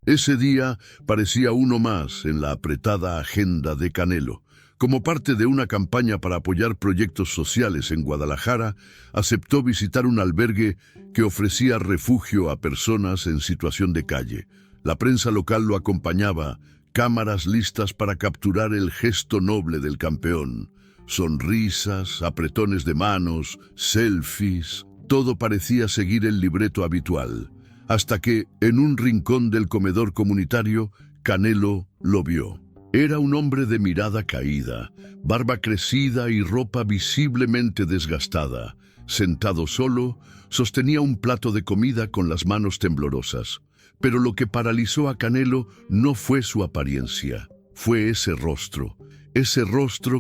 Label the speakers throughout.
Speaker 1: Ese día parecía uno más en la apretada agenda de Canelo. Como parte de una campaña para apoyar proyectos sociales en Guadalajara, aceptó visitar un albergue que ofrecía refugio a personas en situación de calle. La prensa local lo acompañaba, cámaras listas para capturar el gesto noble del campeón. Sonrisas, apretones de manos, selfies, todo parecía seguir el libreto habitual. Hasta que, en un rincón del comedor comunitario, Canelo lo vio. Era un hombre de mirada caída, barba crecida y ropa visiblemente desgastada. Sentado solo, sostenía un plato de comida con las manos temblorosas. Pero lo que paralizó a Canelo no fue su apariencia, fue ese rostro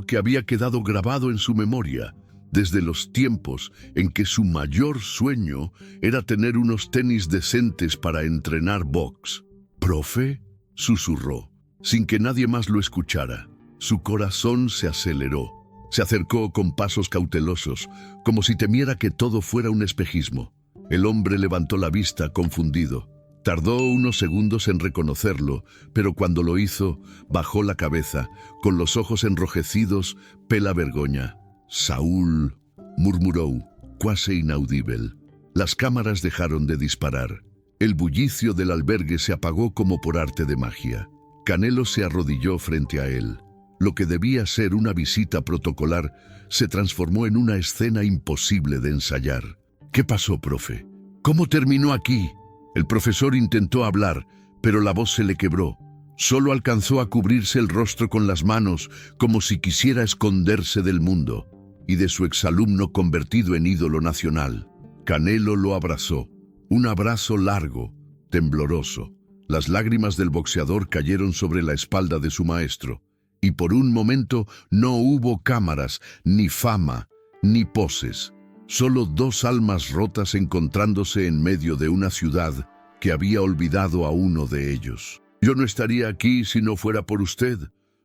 Speaker 1: que había quedado grabado en su memoria, desde los tiempos en que su mayor sueño era tener unos tenis decentes para entrenar box. «¿Profe?», susurró, sin que nadie más lo escuchara. Su corazón se aceleró. Se acercó con pasos cautelosos, como si temiera que todo fuera un espejismo. El hombre levantó la vista, confundido. Tardó unos segundos en reconocerlo, pero cuando lo hizo, bajó la cabeza, con los ojos enrojecidos, pela vergüenza. «Saúl», murmuró, cuasi inaudible. Las cámaras dejaron de disparar. El bullicio del albergue se apagó como por arte de magia. Canelo se arrodilló frente a él. Lo que debía ser una visita protocolar se transformó en una escena imposible de ensayar. «¿Qué pasó, profe? ¿Cómo terminó aquí?» El profesor intentó hablar, pero la voz se le quebró. Solo alcanzó a cubrirse el rostro con las manos, como si quisiera esconderse del mundo y de su exalumno convertido en ídolo nacional. Canelo lo abrazó. Un abrazo largo, tembloroso. Las lágrimas del boxeador cayeron sobre la espalda de su maestro, y por un momento no hubo cámaras, ni fama, ni poses. Solo dos almas rotas encontrándose en medio de una ciudad que había olvidado a uno de ellos. «Yo no estaría aquí si no fuera por usted.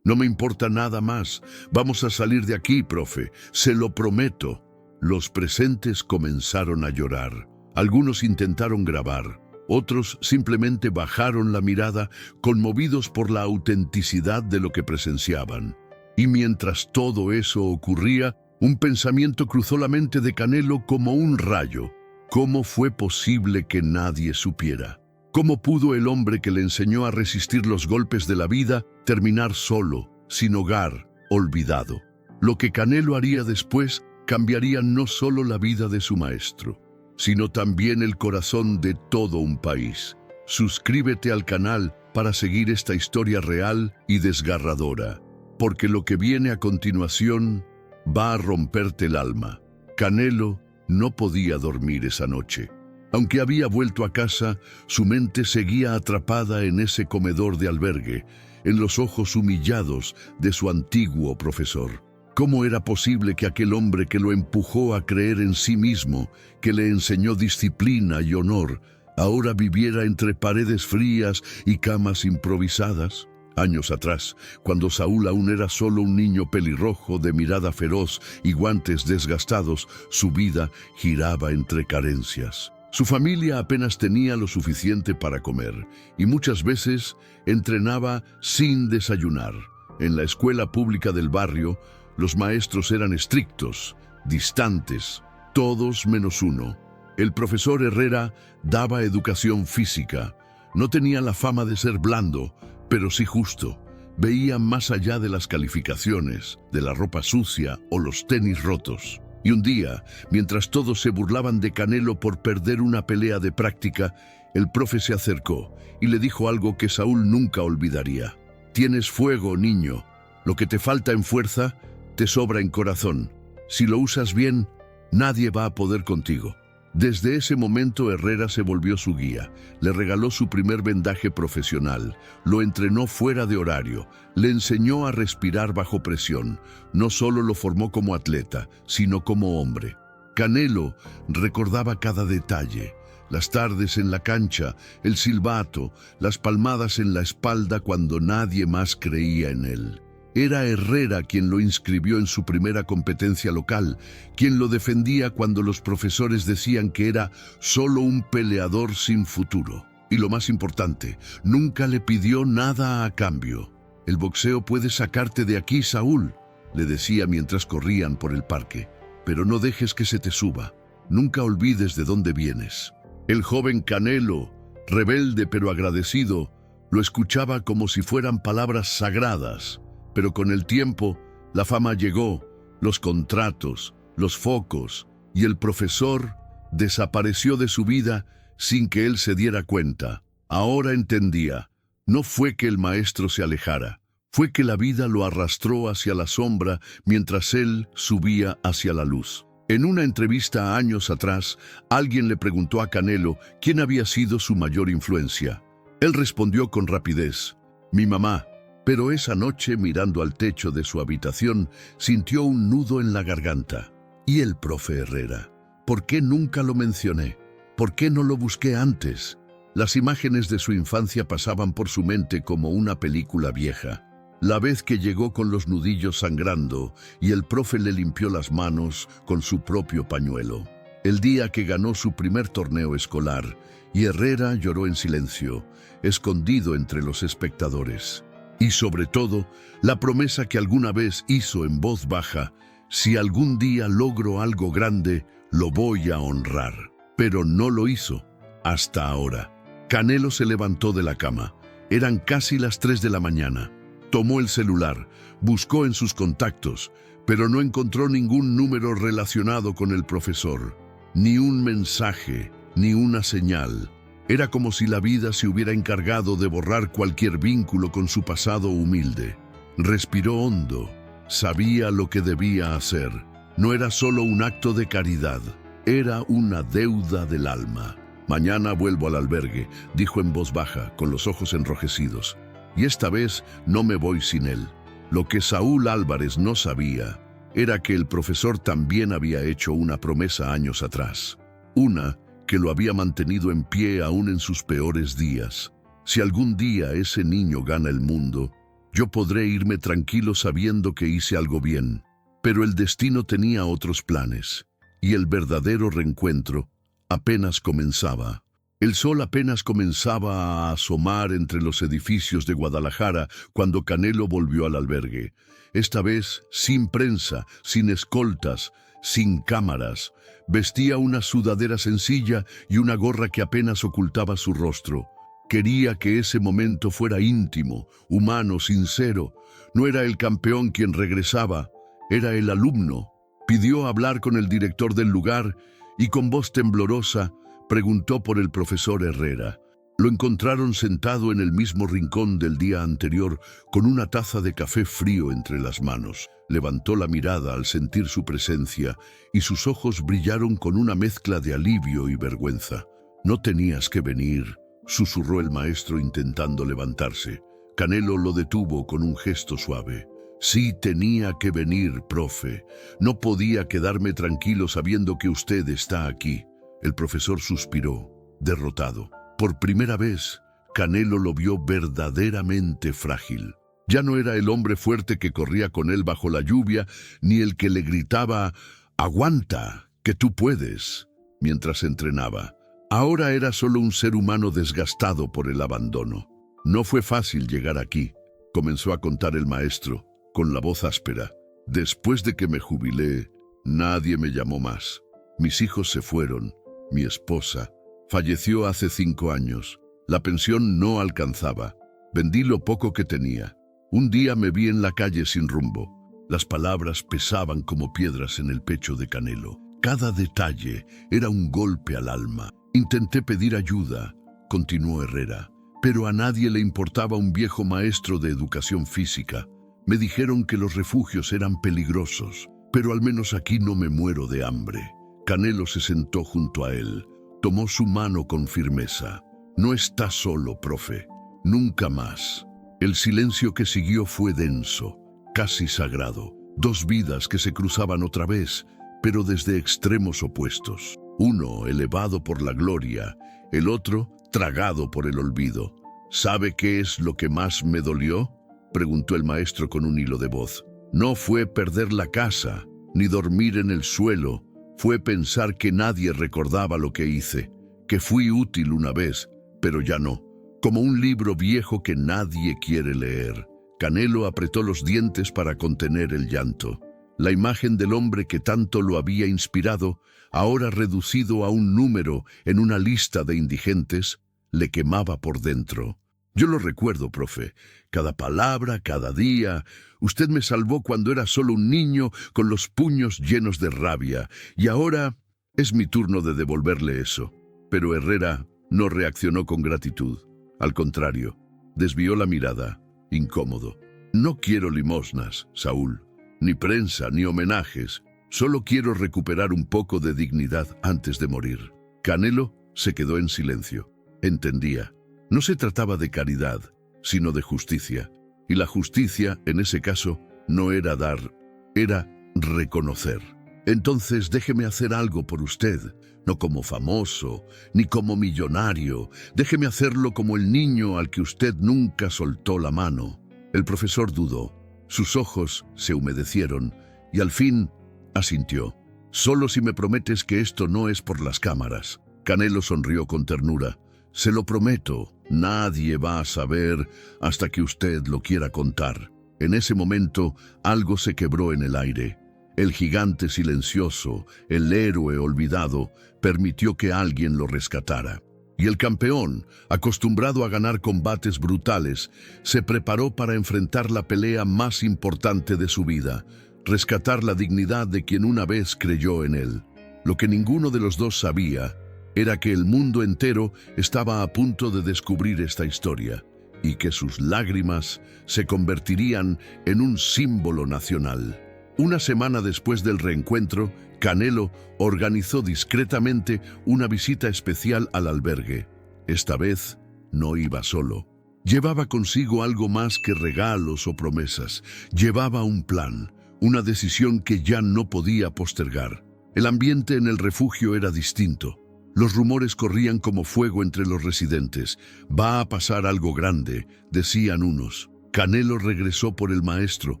Speaker 1: No me importa nada más. Vamos a salir de aquí, profe. Se lo prometo». Los presentes comenzaron a llorar. Algunos intentaron grabar. Otros simplemente bajaron la mirada, conmovidos por la autenticidad de lo que presenciaban. Y mientras todo eso ocurría, un pensamiento cruzó la mente de Canelo como un rayo. ¿Cómo fue posible que nadie supiera? ¿Cómo pudo el hombre que le enseñó a resistir los golpes de la vida terminar solo, sin hogar, olvidado? Lo que Canelo haría después cambiaría no solo la vida de su maestro, sino también el corazón de todo un país. Suscríbete al canal para seguir esta historia real y desgarradora, porque lo que viene a continuación va a romperte el alma. Canelo no podía dormir esa noche. Aunque había vuelto a casa, su mente seguía atrapada en ese comedor de albergue, en los ojos humillados de su antiguo profesor. ¿Cómo era posible que aquel hombre que lo empujó a creer en sí mismo, que le enseñó disciplina y honor, ahora viviera entre paredes frías y camas improvisadas? Años atrás, cuando Saúl aún era solo un niño pelirrojo de mirada feroz y guantes desgastados, su vida giraba entre carencias. Su familia apenas tenía lo suficiente para comer y muchas veces entrenaba sin desayunar. En la escuela pública del barrio, los maestros eran estrictos, distantes, todos menos uno. El profesor Herrera daba educación física. No tenía la fama de ser blando, pero sí justo. Veía más allá de las calificaciones, de la ropa sucia o los tenis rotos. Y un día, mientras todos se burlaban de Canelo por perder una pelea de práctica, el profe se acercó y le dijo algo que Saúl nunca olvidaría. «Tienes fuego, niño. Lo que te falta en fuerza, te sobra en corazón. Si lo usas bien, nadie va a poder contigo». Desde ese momento Herrera se volvió su guía, le regaló su primer vendaje profesional, lo entrenó fuera de horario, le enseñó a respirar bajo presión. No solo lo formó como atleta, sino como hombre. Canelo recordaba cada detalle: las tardes en la cancha, el silbato, las palmadas en la espalda cuando nadie más creía en él. Era Herrera quien lo inscribió en su primera competencia local, quien lo defendía cuando los profesores decían que era solo un peleador sin futuro. Y lo más importante, nunca le pidió nada a cambio. El boxeo puede sacarte de aquí, Saúl, le decía mientras corrían por el parque. Pero no dejes que se te suba. Nunca olvides de dónde vienes. El joven Canelo, rebelde pero agradecido, lo escuchaba como si fueran palabras sagradas. Pero con el tiempo, la fama llegó, los contratos, los focos, y el profesor desapareció de su vida sin que él se diera cuenta. Ahora entendía. No fue que el maestro se alejara, fue que la vida lo arrastró hacia la sombra mientras él subía hacia la luz. En una entrevista años atrás, alguien le preguntó a Canelo quién había sido su mayor influencia. Él respondió con rapidez: mi mamá. Pero esa noche, mirando al techo de su habitación, sintió un nudo en la garganta. ¿Y el profe Herrera? ¿Por qué nunca lo mencioné? ¿Por qué no lo busqué antes? Las imágenes de su infancia pasaban por su mente como una película vieja. La vez que llegó con los nudillos sangrando y el profe le limpió las manos con su propio pañuelo. El día que ganó su primer torneo escolar y Herrera lloró en silencio, escondido entre los espectadores. Y sobre todo, la promesa que alguna vez hizo en voz baja: si algún día logro algo grande, lo voy a honrar. Pero no lo hizo, hasta ahora. Canelo se levantó de la cama. Eran casi las 3 de la mañana. Tomó el celular, buscó en sus contactos, pero no encontró ningún número relacionado con el profesor. Ni un mensaje, ni una señal. Era como si la vida se hubiera encargado de borrar cualquier vínculo con su pasado humilde. Respiró hondo. Sabía lo que debía hacer. No era solo un acto de caridad, era una deuda del alma. Mañana vuelvo al albergue, dijo en voz baja, con los ojos enrojecidos. Y esta vez no me voy sin él. Lo que Saúl Álvarez no sabía era que el profesor también había hecho una promesa años atrás. Una que lo había mantenido en pie aún en sus peores días. Si algún día ese niño gana el mundo, yo podré irme tranquilo sabiendo que hice algo bien. Pero el destino tenía otros planes, y el verdadero reencuentro apenas comenzaba. El sol apenas comenzaba a asomar entre los edificios de Guadalajara cuando Canelo volvió al albergue. Esta vez sin prensa, sin escoltas, sin cámaras. Vestía una sudadera sencilla y una gorra que apenas ocultaba su rostro. Quería que ese momento fuera íntimo, humano, sincero. No era el campeón quien regresaba, era el alumno. Pidió hablar con el director del lugar y con voz temblorosa preguntó por el profesor Herrera. Lo encontraron sentado en el mismo rincón del día anterior, con una taza de café frío entre las manos. Levantó la mirada al sentir su presencia y sus ojos brillaron con una mezcla de alivio y vergüenza. No tenías que venir, susurró el maestro intentando levantarse. Canelo lo detuvo con un gesto suave. Sí tenía que venir, profe. No podía quedarme tranquilo sabiendo que usted está aquí. El profesor suspiró, derrotado. Por primera vez, Canelo lo vio verdaderamente frágil. Ya no era el hombre fuerte que corría con él bajo la lluvia, ni el que le gritaba «Aguanta, que tú puedes», mientras entrenaba. Ahora era solo un ser humano desgastado por el abandono. No fue fácil llegar aquí, comenzó a contar el maestro, con la voz áspera. Después de que me jubilé, nadie me llamó más. Mis hijos se fueron. Mi esposa falleció hace 5 años. La pensión no alcanzaba. Vendí lo poco que tenía. Un día me vi en la calle sin rumbo. Las palabras pesaban como piedras en el pecho de Canelo. Cada detalle era un golpe al alma. Intenté pedir ayuda, continuó Herrera, pero a nadie le importaba un viejo maestro de educación física. Me dijeron que los refugios eran peligrosos, pero al menos aquí no me muero de hambre. Canelo se sentó junto a él. Tomó su mano con firmeza. No está solo, profe. Nunca más. El silencio que siguió fue denso, casi sagrado. 2 vidas que se cruzaban otra vez, pero desde extremos opuestos. Uno elevado por la gloria, el otro tragado por el olvido. ¿Sabe qué es lo que más me dolió?, preguntó el maestro con un hilo de voz. No fue perder la casa, ni dormir en el suelo. Fue pensar que nadie recordaba lo que hice, que fui útil una vez, pero ya no, como un libro viejo que nadie quiere leer. Canelo apretó los dientes para contener el llanto. La imagen del hombre que tanto lo había inspirado, ahora reducido a un número en una lista de indigentes, le quemaba por dentro. Yo lo recuerdo, profe. Cada palabra, cada día. Usted me salvó cuando era solo un niño con los puños llenos de rabia. Y ahora es mi turno de devolverle eso. Pero Herrera no reaccionó con gratitud. Al contrario, desvió la mirada, incómodo. No quiero limosnas, Saúl. Ni prensa, ni homenajes. Solo quiero recuperar un poco de dignidad antes de morir. Canelo se quedó en silencio. Entendía. No se trataba de caridad, sino de justicia. Y la justicia, en ese caso, no era dar, era reconocer. Entonces déjeme hacer algo por usted, no como famoso, ni como millonario. Déjeme hacerlo como el niño al que usted nunca soltó la mano. El profesor dudó. Sus ojos se humedecieron y al fin asintió. Solo si me prometes que esto no es por las cámaras. Canelo sonrió con ternura. Se lo prometo, nadie va a saber hasta que usted lo quiera contar. En ese momento, algo se quebró en el aire. El gigante silencioso, el héroe olvidado, permitió que alguien lo rescatara. Y el campeón, acostumbrado a ganar combates brutales, se preparó para enfrentar la pelea más importante de su vida, rescatar la dignidad de quien una vez creyó en él. Lo que ninguno de los dos sabía era que el mundo entero estaba a punto de descubrir esta historia y que sus lágrimas se convertirían en un símbolo nacional. Una semana después del reencuentro, Canelo organizó discretamente una visita especial al albergue. Esta vez no iba solo. Llevaba consigo algo más que regalos o promesas. Llevaba un plan, una decisión que ya no podía postergar. El ambiente en el refugio era distinto. Los rumores corrían como fuego entre los residentes. Va a pasar algo grande, decían unos. Canelo regresó por el maestro,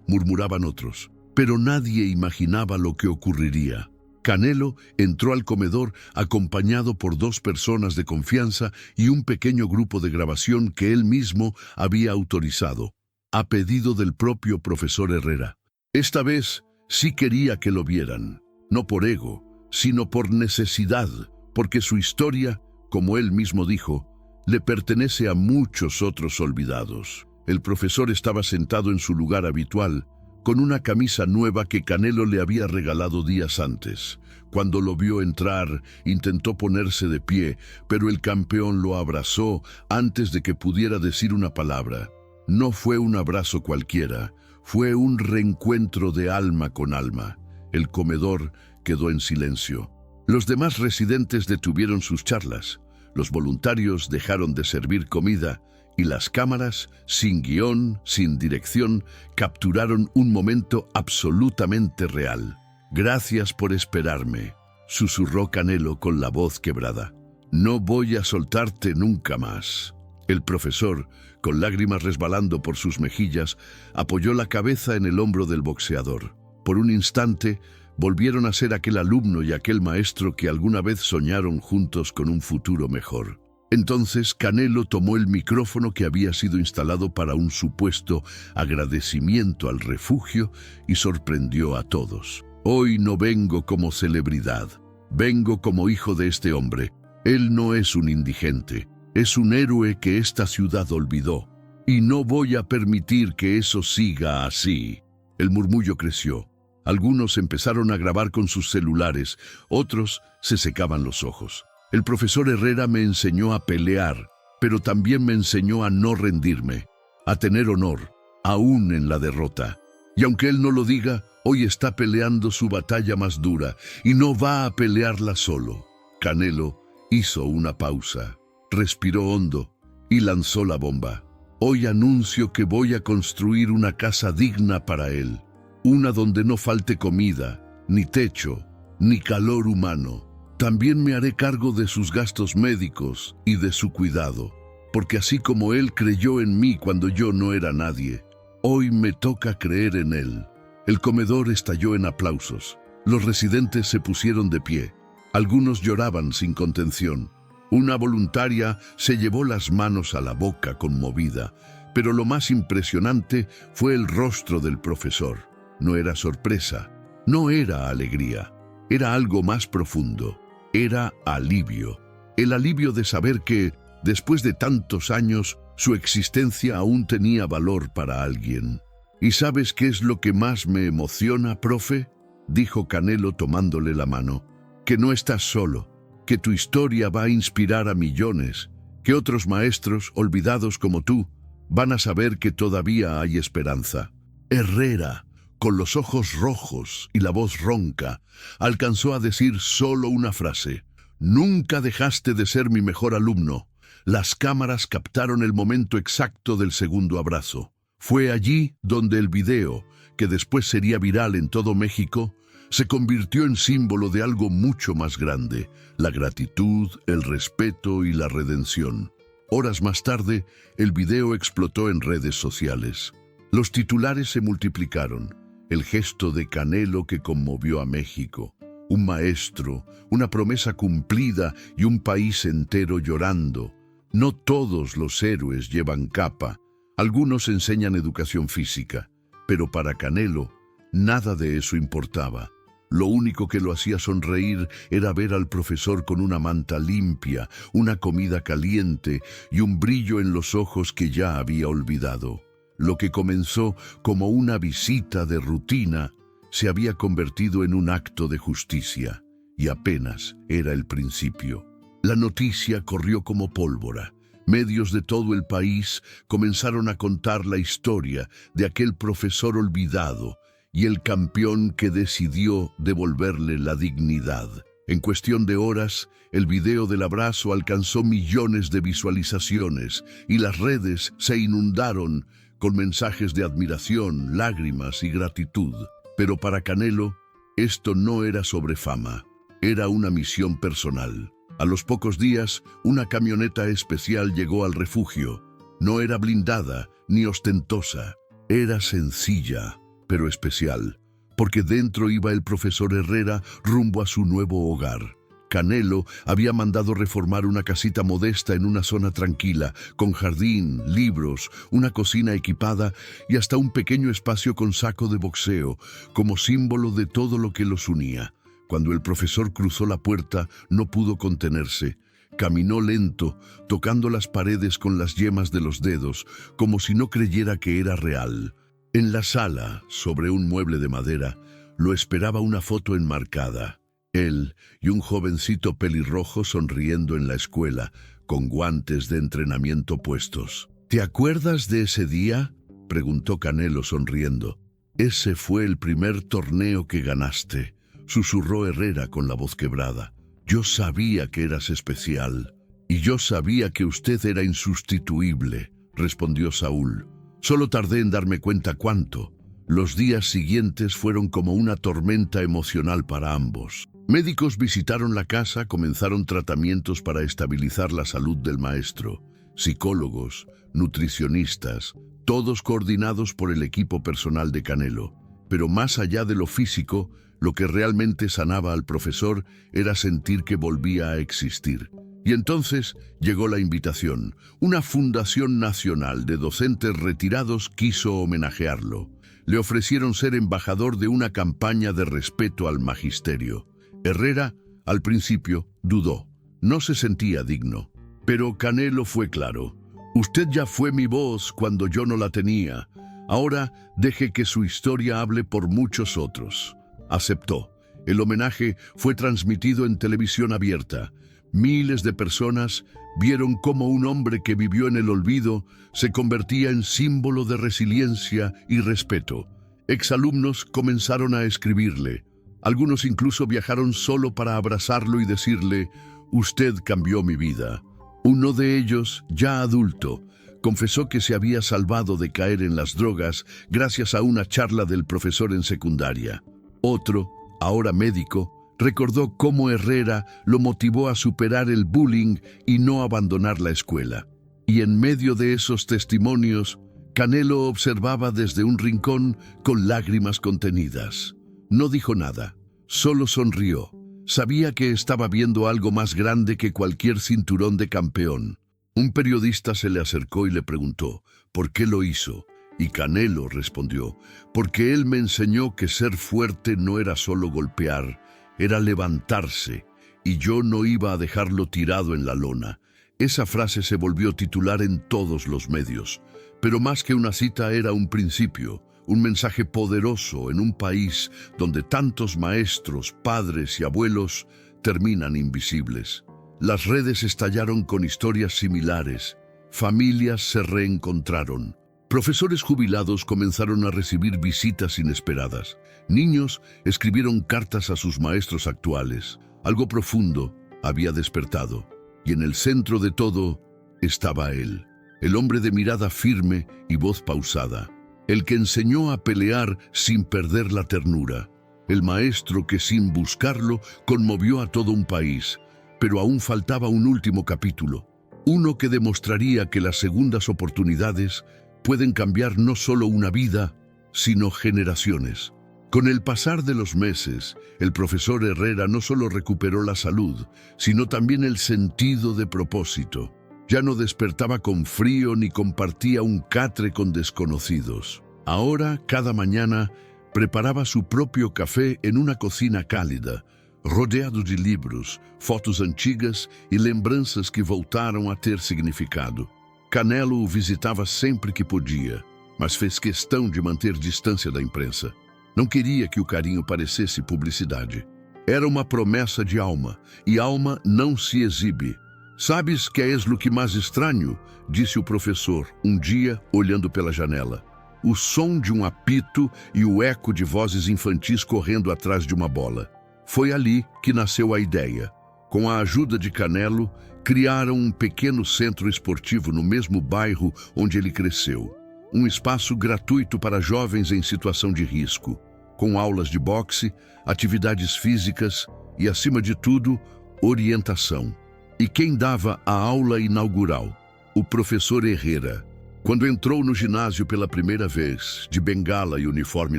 Speaker 1: murmuraban otros. Pero nadie imaginaba lo que ocurriría. Canelo entró al comedor acompañado por 2 personas de confianza y un pequeño grupo de grabación que él mismo había autorizado, a pedido del propio profesor Herrera. Esta vez sí quería que lo vieran, no por ego, sino por necesidad, porque su historia, como él mismo dijo, le pertenece a muchos otros olvidados. El profesor estaba sentado en su lugar habitual, con una camisa nueva que Canelo le había regalado días antes. Cuando lo vio entrar, intentó ponerse de pie, pero el campeón lo abrazó antes de que pudiera decir una palabra. No fue un abrazo cualquiera, fue un reencuentro de alma con alma. El comedor quedó en silencio. Los demás residentes detuvieron sus charlas. Los voluntarios dejaron de servir comida y las cámaras, sin guión, sin dirección, capturaron un momento absolutamente real. «Gracias por esperarme», susurró Canelo con la voz quebrada. «No voy a soltarte nunca más». El profesor, con lágrimas resbalando por sus mejillas, apoyó la cabeza en el hombro del boxeador. Por un instante, volvieron a ser aquel alumno y aquel maestro que alguna vez soñaron juntos con un futuro mejor. Entonces Canelo tomó el micrófono que había sido instalado para un supuesto agradecimiento al refugio y sorprendió a todos. «Hoy no vengo como celebridad, vengo como hijo de este hombre. Él no es un indigente, es un héroe que esta ciudad olvidó. Y no voy a permitir que eso siga así». El murmullo creció. Algunos empezaron a grabar con sus celulares, otros se secaban los ojos. El profesor Herrera me enseñó a pelear, pero también me enseñó a no rendirme, a tener honor, aún en la derrota. Y aunque él no lo diga, hoy está peleando su batalla más dura y no va a pelearla solo. Canelo hizo una pausa, respiró hondo y lanzó la bomba. Hoy anuncio que voy a construir una casa digna para él, una donde no falte comida, ni techo, ni calor humano. También me haré cargo de sus gastos médicos y de su cuidado, porque así como él creyó en mí cuando yo no era nadie, hoy me toca creer en él. El comedor estalló en aplausos. Los residentes se pusieron de pie. Algunos lloraban sin contención. Una voluntaria se llevó las manos a la boca conmovida, pero lo más impresionante fue el rostro del profesor. No era sorpresa, no era alegría, era algo más profundo, era alivio. El alivio de saber que, después de tantos años, su existencia aún tenía valor para alguien. ¿Y sabes qué es lo que más me emociona, profe?, dijo Canelo tomándole la mano. Que no estás solo, que tu historia va a inspirar a millones, que otros maestros, olvidados como tú, van a saber que todavía hay esperanza. Herrera, con los ojos rojos y la voz ronca, alcanzó a decir solo una frase: «Nunca dejaste de ser mi mejor alumno». Las cámaras captaron el momento exacto del segundo abrazo. Fue allí donde el video, que después sería viral en todo México, se convirtió en símbolo de algo mucho más grande: la gratitud, el respeto y la redención. Horas más tarde, el video explotó en redes sociales. Los titulares se multiplicaron. El gesto de Canelo que conmovió a México. Un maestro, una promesa cumplida y un país entero llorando. No todos los héroes llevan capa. Algunos enseñan educación física. Pero para Canelo, nada de eso importaba. Lo único que lo hacía sonreír era ver al profesor con una manta limpia, una comida caliente y un brillo en los ojos que ya había olvidado. Lo que comenzó como una visita de rutina se había convertido en un acto de justicia, y apenas era el principio. La noticia corrió como pólvora. Medios de todo el país comenzaron a contar la historia de aquel profesor olvidado y el campeón que decidió devolverle la dignidad. En cuestión de horas, el video del abrazo alcanzó millones de visualizaciones y las redes se inundaron con mensajes de admiración, lágrimas y gratitud. Pero para Canelo, esto no era sobre fama, era una misión personal. A los pocos días, una camioneta especial llegó al refugio. No era blindada ni ostentosa, era sencilla, pero especial, porque dentro iba el profesor Herrera rumbo a su nuevo hogar. Canelo había mandado reformar una casita modesta en una zona tranquila, con jardín, libros, una cocina equipada y hasta un pequeño espacio con saco de boxeo, como símbolo de todo lo que los unía. Cuando el profesor cruzó la puerta, no pudo contenerse. Caminó lento, tocando las paredes con las yemas de los dedos, como si no creyera que era real. En la sala, sobre un mueble de madera, lo esperaba una foto enmarcada. Él y un jovencito pelirrojo sonriendo en la escuela, con guantes de entrenamiento puestos. ¿Te acuerdas de ese día?, preguntó Canelo sonriendo. Ese fue el primer torneo que ganaste, susurró Herrera con la voz quebrada. Yo sabía que eras especial, y yo sabía que usted era insustituible, respondió Saúl. Solo tardé en darme cuenta cuánto. Los días siguientes fueron como una tormenta emocional para ambos. Médicos visitaron la casa, comenzaron tratamientos para estabilizar la salud del maestro. Psicólogos, nutricionistas, todos coordinados por el equipo personal de Canelo. Pero más allá de lo físico, lo que realmente sanaba al profesor era sentir que volvía a existir. Y entonces llegó la invitación. Una fundación nacional de docentes retirados quiso homenajearlo. Le ofrecieron ser embajador de una campaña de respeto al magisterio. Herrera, al principio, dudó. No se sentía digno. Pero Canelo fue claro. Usted ya fue mi voz cuando yo no la tenía. Ahora deje que su historia hable por muchos otros. Aceptó. El homenaje fue transmitido en televisión abierta. Miles de personas vieron cómo un hombre que vivió en el olvido se convertía en símbolo de resiliencia y respeto. Exalumnos comenzaron a escribirle. Algunos incluso viajaron solo para abrazarlo y decirle: «Usted cambió mi vida». Uno de ellos, ya adulto, confesó que se había salvado de caer en las drogas gracias a una charla del profesor en secundaria. Otro, ahora médico, recordó cómo Herrera lo motivó a superar el bullying y no abandonar la escuela. Y en medio de esos testimonios, Canelo observaba desde un rincón con lágrimas contenidas. No dijo nada, solo sonrió. Sabía que estaba viendo algo más grande que cualquier cinturón de campeón. Un periodista se le acercó y le preguntó, ¿por qué lo hizo? Y Canelo respondió, porque él me enseñó que ser fuerte no era solo golpear, era levantarse, y yo no iba a dejarlo tirado en la lona. Esa frase se volvió titular en todos los medios, pero más que una cita era un principio, un mensaje poderoso en un país donde tantos maestros, padres y abuelos terminan invisibles. Las redes estallaron con historias similares, familias se reencontraron, profesores jubilados comenzaron a recibir visitas inesperadas, niños escribieron cartas a sus maestros actuales. Algo profundo había despertado, y en el centro de todo estaba él, el hombre de mirada firme y voz pausada, el que enseñó a pelear sin perder la ternura, el maestro que sin buscarlo conmovió a todo un país, pero aún faltaba un último capítulo, uno que demostraría que las segundas oportunidades pueden cambiar no solo una vida, sino generaciones. Con el pasar de los meses, el profesor Herrera no solo recuperó la salud, sino también el sentido de propósito. Ya no despertaba con frío ni compartía un catre con desconocidos. Ahora, cada mañana, preparaba su propio café en una cocina cálida, rodeado de livros, fotos antigas e lembranças que voltaram a ter significado. Canelo o visitava sempre que podia, mas fez questão de manter distância da imprensa. Não queria que o carinho parecesse publicidade. Era uma promessa de alma, e alma não se exibe. Sabes que és lo que mais estranho? Disse o professor, um dia, olhando pela janela. O som de um apito e o eco de vozes infantis correndo atrás de uma bola. Foi ali que nasceu a ideia. Com a ajuda de Canelo, criaram um pequeno centro esportivo no mesmo bairro onde ele cresceu. Um espaço gratuito para jovens em situação de risco, com aulas de boxe, atividades físicas e, acima de tudo, orientação. E quem dava a aula inaugural? O professor Herrera. Quando entrou no ginásio pela primeira vez, de bengala e uniforme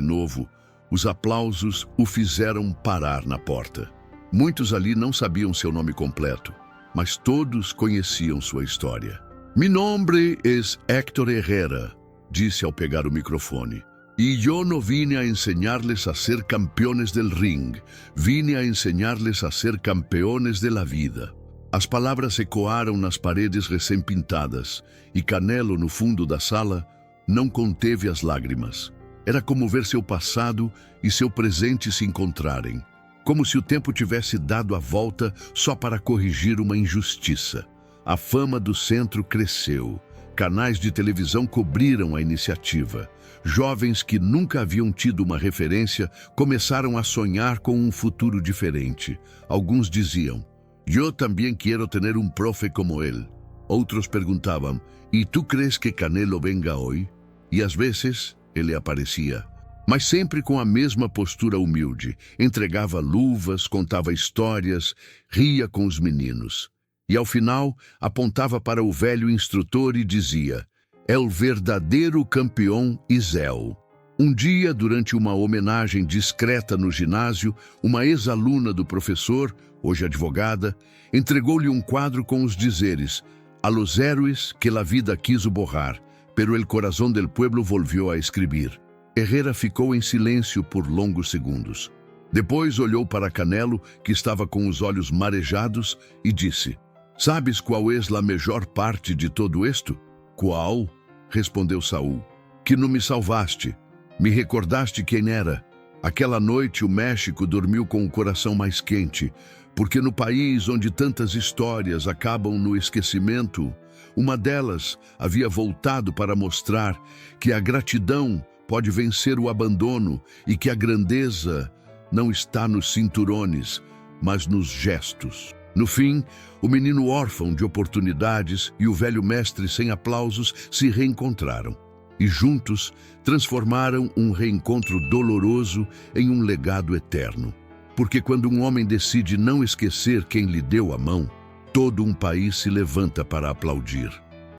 Speaker 1: novo, os aplausos o fizeram parar na porta. Muitos ali não sabiam seu nome completo, mas todos conheciam sua história. Mi nombre es Héctor Herrera, disse ao pegar o microfone. E eu não vine a enseñarles a ser campeones del ring, vine a enseñarles a ser campeones de la vida. As palavras ecoaram nas paredes recém-pintadas, e Canelo, no fundo da sala, não conteve as lágrimas. Era como ver seu passado e seu presente se encontrarem, como se o tempo tivesse dado a volta só para corrigir uma injustiça. A fama do centro cresceu. Canais de televisão cobriram a iniciativa. Jovens que nunca haviam tido uma referência começaram a sonhar com um futuro diferente. Alguns diziam, eu também quero ter um profe como ele. Outros perguntavam, e tu crees que Canelo venga hoje? E às vezes ele aparecia, mas sempre com a mesma postura humilde. Entregava luvas, contava histórias, ria com os meninos. E ao final, apontava para o velho instrutor e dizia, é o verdadeiro campeão Isel. Um dia, durante uma homenagem discreta no ginásio, uma ex-aluna do professor, hoje advogada, entregou-lhe um quadro com os dizeres, a los héroes que la vida quiso borrar, pero el corazón del pueblo volvió a escribir. Herrera ficou em silêncio por longos segundos. Depois olhou para Canelo, que estava com os olhos marejados, e disse, sabes qual é a melhor parte de todo isto? Qual? Respondeu Saul. Que não me salvaste. Me recordaste quem era. Aquela noite o México dormiu com o coração mais quente, porque no país onde tantas histórias acabam no esquecimento, uma delas havia voltado para mostrar que a gratidão pode vencer o abandono e que a grandeza não está nos cinturones, mas nos gestos. No fim, o menino órfão de oportunidades e o velho mestre sem aplausos se reencontraram. E juntos transformaram um reencontro doloroso em um legado eterno. Porque quando um homem decide não esquecer quem lhe deu a mão, todo um país se levanta para aplaudir.